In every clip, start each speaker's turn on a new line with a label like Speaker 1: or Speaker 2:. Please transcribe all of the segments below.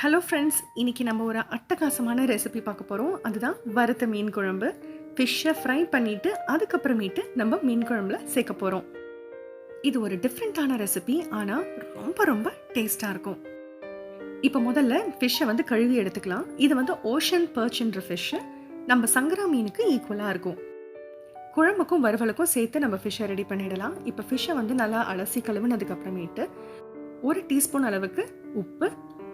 Speaker 1: Hello friends, இன்றைக்கி நம்ம ஒரு அட்டகாசமான ரெசிபி பார்க்க போகிறோம். அதுதான் வறுத்த மீன் குழம்பு. ஃபிஷ்ஷை ஃப்ரை பண்ணிவிட்டு அதுக்கப்புறமேட்டு நம்ம மீன் குழம்புல சேர்க்க போகிறோம். இது ஒரு டிஃப்ரெண்ட்டான ரெசிபி, ஆனால் ரொம்ப ரொம்ப டேஸ்ட்டாக இருக்கும். இப்போ முதல்ல ஃபிஷ்ஷை கழுவி எடுத்துக்கலாம். இது ஓஷன் பர்ச்ன்ற ஃபிஷ்ஷு. நம்ம சங்கரா மீனுக்கு ஈக்குவலாக இருக்கும். குழம்புக்கும் வறுவலுக்கும் சேர்த்து நம்ம ஃபிஷ்ஷை ரெடி பண்ணிடலாம். இப்போ ஃபிஷ்ஷை நல்லா அலசி கழுவுனதுக்கப்புறமேட்டு 1 டீஸ்பூன் அளவுக்கு உப்பு,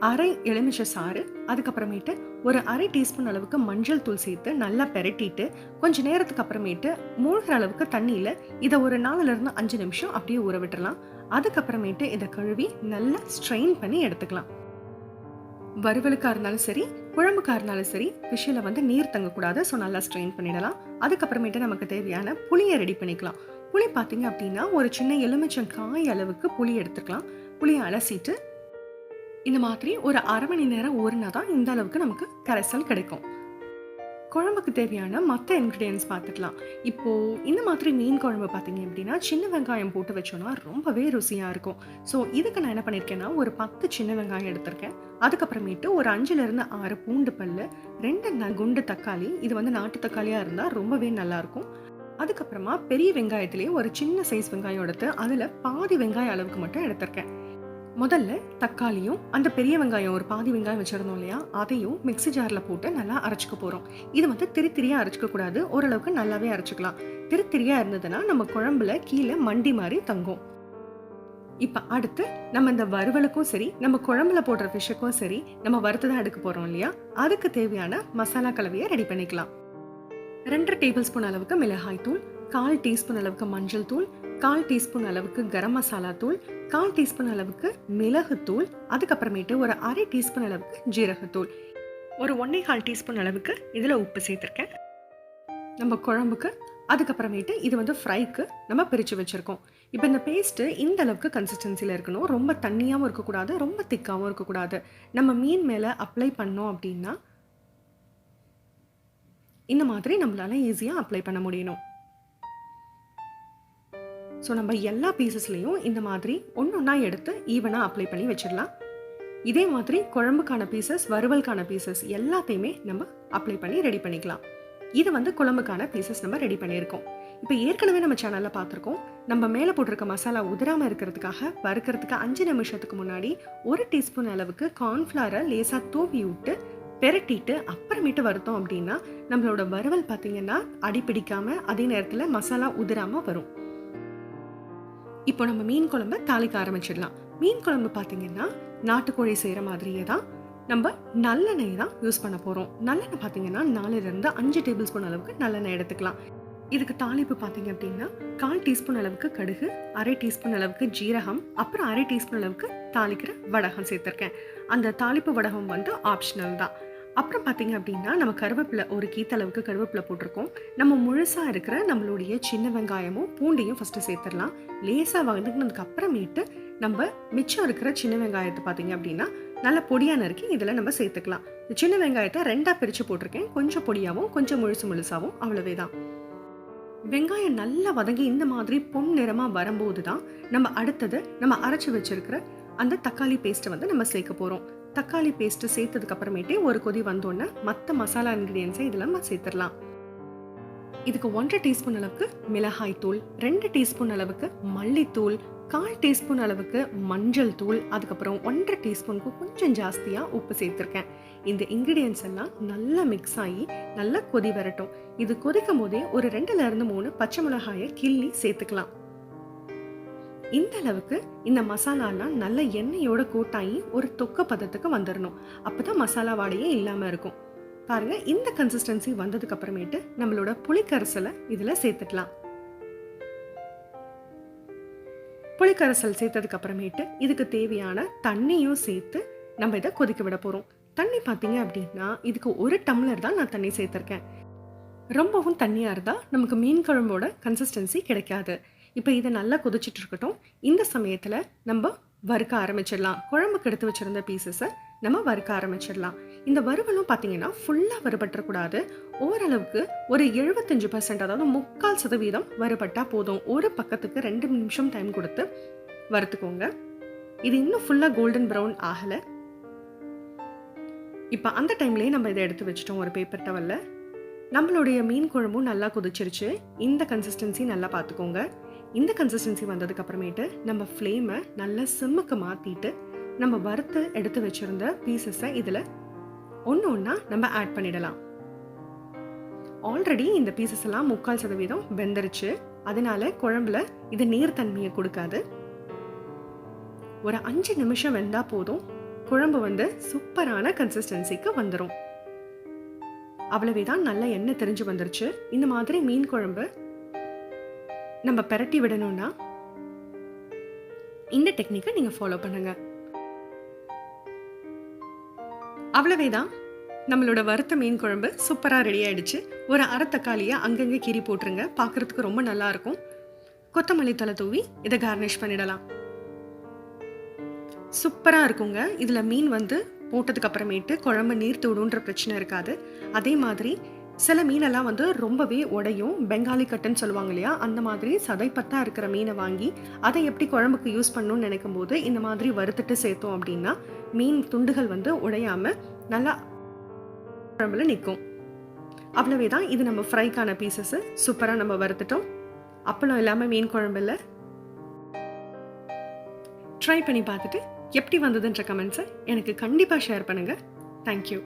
Speaker 1: அரை எலுமிச்சை சாறு, அதுக்கப்புறமேட்டு ஒரு அரை டீஸ்பூன் அளவுக்கு மஞ்சள் தூள் சேர்த்து நல்லா பெரட்டிட்டு கொஞ்ச நேரத்துக்கு அப்புறமேட்டு மூழ்கிற அளவுக்கு தண்ணியில் இதை ஒரு 4லிருந்து 5 நிமிஷம் அப்படியே ஊற விட்டுறலாம். அதுக்கப்புறமேட்டு இதை கழுவி நல்லா ஸ்ட்ரெயின் பண்ணி எடுத்துக்கலாம். வறுவலுக்காக இருந்தாலும் சரி, குழம்புக்காக இருந்தாலும் சரி, ஃபிஷ்ஷில் நீர் தங்கக்கூடாது. ஸோ நல்லா ஸ்ட்ரெயின் பண்ணிடலாம். அதுக்கப்புறமேட்டு நமக்கு தேவையான புளியை ரெடி பண்ணிக்கலாம். புளி பார்த்தீங்க அப்படின்னா ஒரு சின்ன எலுமிச்சங்காய் அளவுக்கு புளி எடுத்துக்கலாம். புளியை அலசிட்டு இந்த மாதிரி ஒரு அரை மணி நேரம் ஊறினா தான் இந்த அளவுக்கு நமக்கு கரைசல் கிடைக்கும். குழம்புக்கு தேவையான மற்ற இன்க்ரீடியன்ஸ் பார்த்துக்கலாம். இப்போது இந்த மாதிரி மீன் குழம்பு பார்த்தீங்க அப்படின்னா சின்ன வெங்காயம் போட்டு வச்சோன்னா ரொம்பவே ருசியாக இருக்கும். ஸோ இதுக்கு நான் என்ன பண்ணியிருக்கேன்னா ஒரு 10 சின்ன வெங்காயம் எடுத்திருக்கேன். அதுக்கப்புறமேட்டு ஒரு 5லிருந்து 6 பூண்டு பல், 2 குண்டு தக்காளி. இது நாட்டு தக்காளியாக இருந்தால் ரொம்பவே நல்லாயிருக்கும். அதுக்கப்புறமா பெரிய வெங்காயத்திலேயே ஒரு சின்ன சைஸ் வெங்காயம் எடுத்து அதில் பாதி வெங்காயம் அளவுக்கு மட்டும் எடுத்திருக்கேன். முதல்ல தக்காளியும் அந்த பெரிய வெங்காயம் ஒரு பாதி வெங்காயம் வச்சிருந்தோம் இல்லையா, அதையும் மிக்ஸி ஜாரில் போட்டு நல்லா அரைச்சிக்க போகிறோம். இது திரியாக அரைச்சிக்க கூடாது, ஓரளவுக்கு நல்லாவே அரைச்சிக்கலாம். திரியாக இருந்ததுன்னா நம்ம குழம்புல கீழே மண்டி மாதிரி தங்கும். இப்போ அடுத்து நம்ம இந்த வறுவலுக்கும் சரி, நம்ம குழம்புல போடுற ஃபிஷ்ஷுக்கும் சரி, நம்ம வறுத்து தான் எடுக்க போகிறோம் இல்லையா, அதுக்கு தேவையான மசாலா கலவையை ரெடி பண்ணிக்கலாம். 2 டேபிள் ஸ்பூன் அளவுக்கு மிளகாய் தூள், 1/4 டீஸ்பூன் அளவுக்கு மஞ்சள் தூள், 1/4 டீஸ்பூன் அளவுக்கு கரம் மசாலா தூள், 1/4 டீஸ்பூன் அளவுக்கு மிளகுத்தூள், அதுக்கப்புறமேட்டு ஒரு அரை டீஸ்பூன் அளவுக்கு ஜீரகத்தூள், ஒரு 1/4 டீஸ்பூன் அளவுக்கு இதில் உப்பு சேர்த்துருக்கேன் நம்ம குழம்புக்கு. அதுக்கப்புறமேட்டு இது ஃப்ரைக்கு நம்ம பிரித்து வச்சுருக்கோம். இப்போ இந்த பேஸ்ட்டு இந்த அளவுக்கு கன்சிஸ்டன்சியில் இருக்கணும். ரொம்ப தண்ணியாகவும் இருக்கக்கூடாது, ரொம்ப திக்காகவும் இருக்கக்கூடாது. நம்ம மீன் மேலே அப்ளை பண்ணோம் அப்படின்னா இந்த மாதிரி நம்மளால ஈஸியாக அப்ளை பண்ண முடியணும். ஸோ நம்ம எல்லா பீசஸ்லேயும் இந்த மாதிரி ஒன்றா எடுத்து ஈவனாக அப்ளை பண்ணி வச்சிடலாம். இதே மாதிரி குழம்புக்கான பீசஸ், வறுவலுக்கான பீசஸ் எல்லாத்தையுமே நம்ம அப்ளை பண்ணி ரெடி பண்ணிக்கலாம். இது குழம்புக்கான பீசஸ் நம்ம ரெடி பண்ணியிருக்கோம். இப்போ ஏற்கனவே நம்ம சேனலில் பார்த்துருக்கோம். நம்ம மேலே போட்டிருக்க மசாலா உதிராமல் இருக்கிறதுக்காக வறுக்கிறதுக்கு 5 நிமிஷத்துக்கு முன்னாடி 1 டீஸ்பூன் அளவுக்கு கார்ன்ஃப்ளவரை லேசாக தூவி விட்டு பெரட்டிட்டு அப்புறமேட்டு வறுத்தோம் அப்படின்னா நம்மளோட வறுவல் பார்த்தீங்கன்னா அடிப்பிடிக்காமல் அதே நேரத்தில் மசாலா உதிராமல் வரும். இப்போ நம்ம மீன் குழம்பு தாளிக்க ஆரம்பிச்சிடலாம். மீன் குழம்பு பார்த்தீங்கன்னா நாட்டுக்கோழி செய்கிற மாதிரியே தான் நம்ம நல்லெண்ணெய் தான் யூஸ் பண்ண போகிறோம். நல்லெண்ணெய் பார்த்தீங்கன்னா 4லிருந்து 5 டேபிள் ஸ்பூன் அளவுக்கு நல்லெண்ணெய் எடுத்துக்கலாம். இதுக்கு தாளிப்பு பார்த்தீங்க அப்படின்னா 1/4 டீஸ்பூன் அளவுக்கு கடுகு, அரை டீஸ்பூன் அளவுக்கு ஜீரகம், அப்புறம் அரை டீஸ்பூன் அளவுக்கு தாளிக்கிற வடகம் சேர்த்துருக்கேன். அந்த தாளிப்பு வடகம் ஆப்ஷனல் தான். அப்புறம் பார்த்தீங்க அப்படின்னா நம்ம கருவேப்பிலை ஒரு கீத்தளவுக்கு கருவேப்பிலை போட்டிருக்கோம். நம்ம முழுசாக இருக்கிற நம்மளுடைய சின்ன வெங்காயமும் பூண்டையும் ஃபஸ்ட்டு சேர்த்துடலாம். லேசாக வதங்கினதுக்கு அப்புறமேட்டு நம்ம மிச்சம் இருக்கிற சின்ன வெங்காயத்தை பார்த்தீங்க அப்படின்னா நல்லா பொடியாக நறுக்கி இதில் நம்ம சேர்த்துக்கலாம். சின்ன வெங்காயத்தை 2ஆக பிரித்து போட்டிருக்கேன். கொஞ்சம் பொடியாகவும் கொஞ்சம் முழுசாகவும், அவ்வளவே தான். வெங்காயம் நல்லா வதங்கி இந்த மாதிரி பொன் நிறமாக வரும்போது தான் நம்ம அடுத்தது நம்ம அரைச்சி வச்சிருக்கிற அந்த தக்காளி பேஸ்ட்டை நம்ம சேர்க்க போகிறோம். தக்காளி பேஸ்ட்டு சேர்த்ததுக்கு அப்புறமேட்டே ஒரு கொதி வந்தோடனே மற்ற மசாலா இன்க்ரீடியன்ஸை இதில் நம்ம சேர்த்துடலாம். இதுக்கு 1/2 டீஸ்பூன் அளவுக்கு மிளகாய் தூள், 2 டீஸ்பூன் அளவுக்கு மல்லித்தூள், 1/4 டீஸ்பூன் அளவுக்கு மஞ்சள் தூள், அதுக்கப்புறம் 1/2 டீஸ்பூனுக்கு கொஞ்சம் ஜாஸ்தியாக உப்பு சேர்த்துருக்கேன். இந்த இன்க்ரீடியன்ஸ் எல்லாம் நல்லா மிக்ஸ் ஆகி நல்லா கொதி வரட்டும். இது கொதிக்கும் போதே ஒரு 2லிருந்து 3 பச்சை மிளகாயை கிள்ளி சேர்த்துக்கலாம். இந்த அளவுக்கு இந்த மசாலாலாம் நல்ல எண்ணெயோட கோட்டாகி ஒரு தொக்க பதத்துக்கு வந்துடணும். அப்போதான் மசாலா வாடையே இல்லாமல் இருக்கும். பாருங்க, இந்த கன்சிஸ்டன்சி வந்ததுக்கு அப்புறமேட்டு நம்மளோட புளிக்கரைசலை இதில் சேர்த்துக்கலாம். புளிக்கரைசல் சேர்த்ததுக்கு அப்புறமேட்டு இதுக்கு தேவையான தண்ணியும் சேர்த்து நம்ம இதை கொதிக்க விட போகிறோம். தண்ணி பார்த்தீங்க அப்படின்னா இதுக்கு 1 டம்ளர் தான் நான் தண்ணி சேர்த்துருக்கேன். ரொம்பவும் தண்ணியாக இருந்தால் நமக்கு மீன் குழம்போட கன்சிஸ்டன்சி கிடைக்காது. இப்போ இதை நல்லா கொதிச்சுட்டு இருக்கட்டும். இந்த சமயத்தில் நம்ம வறுக்க ஆரம்பிச்சிடலாம். குழம்புக்கு எடுத்து வச்சுருந்த பீசஸை நம்ம வறுக்க ஆரம்பிச்சிடலாம். இந்த வறுவலும் பார்த்தீங்கன்னா ஃபுல்லாக வறுபற்றக்கூடாது. ஓரளவுக்கு ஒரு 75%, அதாவது 3/4% வறுபட்டால் போதும். ஒரு பக்கத்துக்கு 2 நிமிஷம் டைம் கொடுத்து வறுத்துக்கோங்க. இது இன்னும் ஃபுல்லாக கோல்டன் ப்ரௌன் ஆகலை. இப்போ அந்த டைம்லேயே நம்ம இதை எடுத்து வச்சிட்டோம் ஒரு பேப்பர் டவலில். நம்மளுடைய மீன் குழம்பும் நல்லா கொதிச்சிருச்சு. இந்த கன்சிஸ்டன்சி நல்லா பார்த்துக்கோங்க. இந்த கன்சிஸ்டன்சி வந்ததுக்கப்புறமேட்டு நம்ம ஃப்ளேமை நல்லா சிம்முக்கு மாற்றிட்டு நம்ம வறுத்து எடுத்து வச்சுருந்த பீசஸை இதில் ஒன்று ஒன்றா நம்ம ஆட் பண்ணிடலாம். ஆல்ரெடி இந்த பீசஸ் எல்லாம் 3/4% வெந்துருச்சு. அதனால குழம்புல இது நீர்த்தன்மையை கொடுக்காது. ஒரு 5 நிமிஷம் வெந்தா போதும், குழம்பு வந்து சூப்பரான கன்சிஸ்டன்சிக்கு வந்துடும். அவ்வளவேதான், நல்ல எண்ணெய் தெரிஞ்சு வந்துருச்சு. இந்த மாதிரி மீன் குழம்பு நம்ம பெரட்டி விடணும்னா இந்த டெக்னிக்கை நீங்க ஃபாலோ பண்ணுங்க. அவ்வளவேதான், நம்மளோட வறுத்த மீன் குழம்பு சூப்பராக ரெடி ஆயிடுச்சு. ஒரு அரை தக்காளியை அங்கங்கே கீறி போட்டுருங்க, பார்க்கறதுக்கு ரொம்ப நல்லா இருக்கும். கொத்தமல்லி தலை தூவி இதை கார்னிஷ் பண்ணிடலாம். சூப்பராக இருக்குங்க. இதில் மீன் வந்து போட்டதுக்கு அப்புறமேட்டு குழம்பு நீர் தூடுன்ற பிரச்சனை இருக்காது. அதே மாதிரி சில மீனெல்லாம் வந்து ரொம்பவே உடையும், பெங்காலி கட்டுன்னு சொல்லுவாங்க இல்லையா, அந்த மாதிரி சதைப்பத்தா இருக்கிற மீனை வாங்கி அதை எப்படி குழம்புக்கு யூஸ் பண்ணணும்னு நினைக்கும் போது இந்த மாதிரி வறுத்துட்டு சேர்த்தோம் அப்படின்னா மீன் துண்டுகள் வந்து உடையாம நல்லா குழம்புல நிற்கும். அவ்வளவே தான். இது நம்ம ஃப்ரைக்கான பீசஸ் சூப்பராக நம்ம வறுத்துட்டோம். அப்பளம் இல்லாமல் மீன் குழம்புல ட்ரை பண்ணி பார்த்துட்டு எப்படி வந்ததுன்ற கமெண்ட்ஸை எனக்கு கண்டிப்பாக ஷேர் பண்ணுங்கள். தேங்க்யூ.